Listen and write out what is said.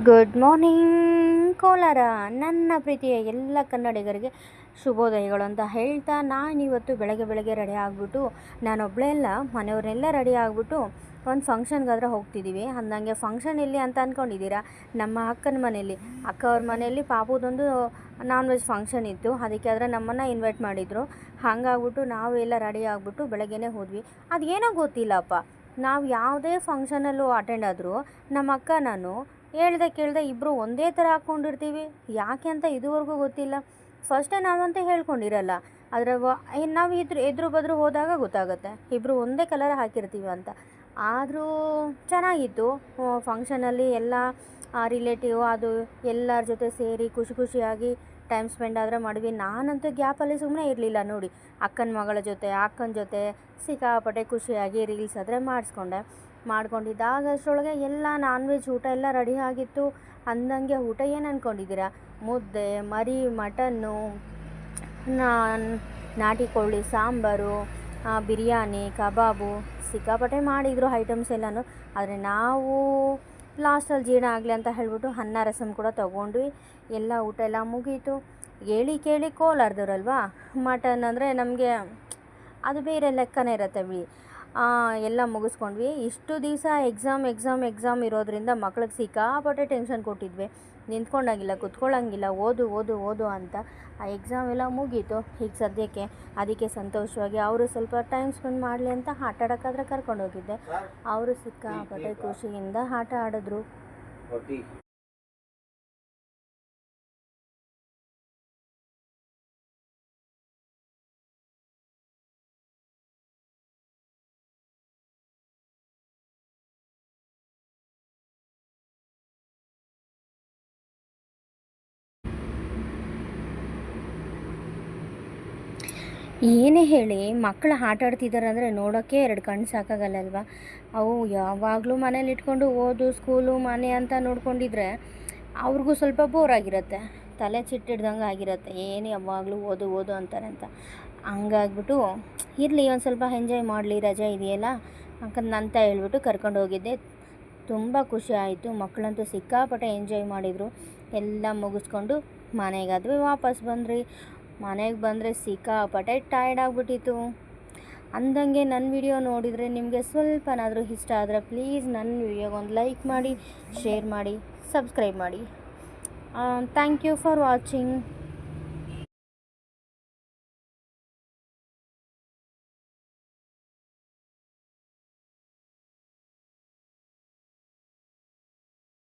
Good morning Kolar. ನನ್ನ ಪ್ರೀತಿಯ ಎಲ್ಲ ಕನ್ನಡಿಗರಿಗೆ ಶುಭೋದಯಗಳು ಅಂತ ಹೇಳ್ತಾ, ನಾನಿವತ್ತು ಬೆಳಗ್ಗೆ ರೆಡಿ ಆಗಿಬಿಟ್ಟು, ನಾನೊಬ್ಬಳೇ ಅಲ್ಲ, ಮನೆಯವರೆಲ್ಲ ರೆಡಿ ಆಗಿಬಿಟ್ಟು ಒಂದು ಫಂಕ್ಷನ್ಗಾದ್ರೆ ಹೋಗ್ತಿದ್ದೀವಿ. ಅಂದಂಗೆ ಫಂಕ್ಷನ್ ಎಲ್ಲಿ ಅಂತ ಅಂದ್ಕೊಂಡಿದ್ದೀರಾ? ನಮ್ಮ ಅಕ್ಕನ ಮನೆಯಲ್ಲಿ. ಅಕ್ಕ ಅವ್ರ ಮನೆಯಲ್ಲಿ ಪಾಪುದೊಂದು ನಾನ್ ವೆಜ್ ಫಂಕ್ಷನ್ ಇತ್ತು. ಅದಕ್ಕೆ ಆದರೆ ನಮ್ಮನ್ನು ಇನ್ವೈಟ್ ಮಾಡಿದರು. ಹಾಗಾಗ್ಬಿಟ್ಟು ನಾವು ಎಲ್ಲ ರೆಡಿ ಆಗಿಬಿಟ್ಟು ಬೆಳಗ್ಗೆನೇ ಹೋದ್ವಿ. ಅದು ಏನೋ ಗೊತ್ತಿಲ್ಲಪ್ಪ, ನಾವು ಯಾವುದೇ ಫಂಕ್ಷನಲ್ಲೂ ಅಟೆಂಡ್ ಆದರೂ ನಮ್ಮ ಅಕ್ಕ ನಾನು ಹೇಳ್ದೆ ಕೇಳ್ದೆ ಇಬ್ಬರು ಒಂದೇ ಥರ ಹಾಕ್ಕೊಂಡಿರ್ತೀವಿ. ಯಾಕೆ ಅಂತ ಇದುವರೆಗೂ ಗೊತ್ತಿಲ್ಲ. ಫಸ್ಟೇ ನಾವಂತ ಹೇಳ್ಕೊಂಡಿರಲ್ಲ, ಆದರೆ ನಾವು ಎದುರು ಬದ್ರು ಹೋದಾಗ ಗೊತ್ತಾಗುತ್ತೆ ಇಬ್ಬರು ಒಂದೇ ಕಲರ್ ಹಾಕಿರ್ತೀವಿ ಅಂತ. ಆದರೂ ಚೆನ್ನಾಗಿತ್ತು. ಫಂಕ್ಷನಲ್ಲಿ ಎಲ್ಲ ರಿಲೇಟಿವ್ ಅದು ಎಲ್ಲರ ಜೊತೆ ಸೇರಿ ಖುಷಿಯಾಗಿ ಟೈಮ್ ಸ್ಪೆಂಡ್ ಆದರೆ ಮಾಡಿದ್ವಿ. ನಾನಂತೂ ಗ್ಯಾಪಲ್ಲಿ ಸುಮ್ಮನೆ ಇರಲಿಲ್ಲ ನೋಡಿ. ಅಕ್ಕನ ಮಗಳ ಜೊತೆ ಅಕ್ಕನ ಜೊತೆ ಸಿಕ್ಕಾಪಟ್ಟೆ ಖುಷಿಯಾಗಿ ರೀಲ್ಸ್ ಆದರೆ ಮಾಡ್ಕೊಂಡಿದ್ದಾಗ ಅಷ್ಟರೊಳಗೆ ಎಲ್ಲ ನಾನ್ ವೆಜ್ ಊಟ ಎಲ್ಲ ರೆಡಿ ಆಗಿತ್ತು. ಅಂದಂಗೆ ಊಟ ಏನು ಅಂದ್ಕೊಂಡಿದ್ದೀರಾ? ಮುದ್ದೆ, ಮರಿ, ಮಟನ್ನು, ನಾಟಿ ಕೋಳಿ ಸಾಂಬಾರು, ಬಿರಿಯಾನಿ, ಕಬಾಬು ಸಿಕ್ಕಾಪಟ್ಟೆ ಮಾಡಿದರು ಐಟಮ್ಸ್ ಎಲ್ಲನೂ. ಆದರೆ ನಾವು ಲಾಸ್ಟಲ್ಲಿ ಜೀರ್ಣ ಆಗಲಿ ಅಂತ ಹೇಳ್ಬಿಟ್ಟು ಅನ್ನ ರಸಮ್ ಕೂಡ ತೊಗೊಂಡ್ವಿ. ಎಲ್ಲ ಊಟ ಎಲ್ಲ ಮುಗೀತು. ಹೇಳಿ ಕೇಳಿ ಕೋಲಾರದವ್ರಲ್ವಾ, ಮಟನ್ ಅಂದರೆ ನಮಗೆ ಅದು ಬೇರೆ ಲೆಕ್ಕನೇ ಇರುತ್ತೆ ಬಿಡಿ. ಎಲ್ಲ ಮುಗಿಸ್ಕೊಂಡ್ವಿ. ಇಷ್ಟು ದಿವಸ ಎಕ್ಸಾಮ್ ಇರೋದ್ರಿಂದ ಮಕ್ಳಿಗೆ ಸಿಕ್ಕಾಪಟ್ಟೆ ಟೆನ್ಷನ್ ಕೊಟ್ಟಿದ್ವಿ. ನಿಂತ್ಕೊಂಡಾಗಿಲ್ಲ, ಕುತ್ಕೊಳ್ಳೋಂಗಿಲ್ಲ, ಓದು ಅಂತ. ಆ ಎಕ್ಸಾಮ್ ಎಲ್ಲ ಮುಗೀತು ಈಗ ಸದ್ಯಕ್ಕೆ. ಅದಕ್ಕೆ ಸಂತೋಷವಾಗಿ ಅವರು ಸ್ವಲ್ಪ ಟೈಮ್ ಸ್ಪೆಂಡ್ ಮಾಡಲಿ ಅಂತ ಆಟ ಆಡೋಕ್ಕಾದ್ರೆ ಕರ್ಕೊಂಡೋಗಿದ್ದೆ. ಅವರು ಸಿಕ್ಕಾಪಟ್ಟೆ ಖುಷಿಯಿಂದ ಆಟ ಆಡಿದ್ರು. ಏನೇ ಹೇಳಿ, ಮಕ್ಕಳು ಆಟ ಆಡ್ತಿದ್ದಾರೆ ಅಂದರೆ ನೋಡೋಕ್ಕೆ ಎರಡು ಕಣ್ಣು ಸಾಕಾಗಲ್ಲಲ್ವ. ಅವು ಯಾವಾಗಲೂ ಮನೇಲಿ ಇಟ್ಕೊಂಡು ಓದು ಸ್ಕೂಲು ಮನೆ ಅಂತ ನೋಡ್ಕೊಂಡಿದ್ರೆ ಅವ್ರಿಗೂ ಸ್ವಲ್ಪ ಬೋರ್ ಆಗಿರುತ್ತೆ, ತಲೆ ಚಿಟ್ಟಿಡ್ದಂಗೆ ಆಗಿರುತ್ತೆ. ಏನು ಯಾವಾಗಲೂ ಓದು ಅಂತಾರೆ ಅಂತ. ಹಂಗಾಗ್ಬಿಟ್ಟು ಇರಲಿ, ಒಂದು ಸ್ವಲ್ಪ ಎಂಜಾಯ್ ಮಾಡಲಿ, ರಜೆ ಇದೆಯಲ್ಲ ಅಂತ ಹೇಳ್ಬಿಟ್ಟು ಕರ್ಕೊಂಡು ಹೋಗಿದ್ದೆ. ತುಂಬ ಖುಷಿ ಆಯಿತು. ಮಕ್ಕಳಂತೂ ಸಿಕ್ಕಾಪಟ್ಟೆ ಎಂಜಾಯ್ ಮಾಡಿದರು. ಎಲ್ಲ ಮುಗಿಸ್ಕೊಂಡು ಮನೆಗಾದ್ವಿ ವಾಪಸ್ ಬಂದ್ರಿ. ಮನೆಗೆ ಬಂದರೆ ಸಿಕ್ಕಾಪಟ್ಟೆ ಟಯರ್ಡ್ ಆಗಿಬಿಟ್ಟಿತ್ತು. ಅಂದಂಗೆ ನನ್ನ ವಿಡಿಯೋ ನೋಡಿದರೆ ನಿಮಗೆ ಸ್ವಲ್ಪನಾದರೂ ಇಷ್ಟ ಆದರೆ ಪ್ಲೀಸ್ ನನ್ನ ವಿಡಿಯೋಗೆ ಒಂದು ಲೈಕ್ ಮಾಡಿ, ಶೇರ್ ಮಾಡಿ, ಸಬ್ಸ್ಕ್ರೈಬ್ ಮಾಡಿ. Thank you for watching.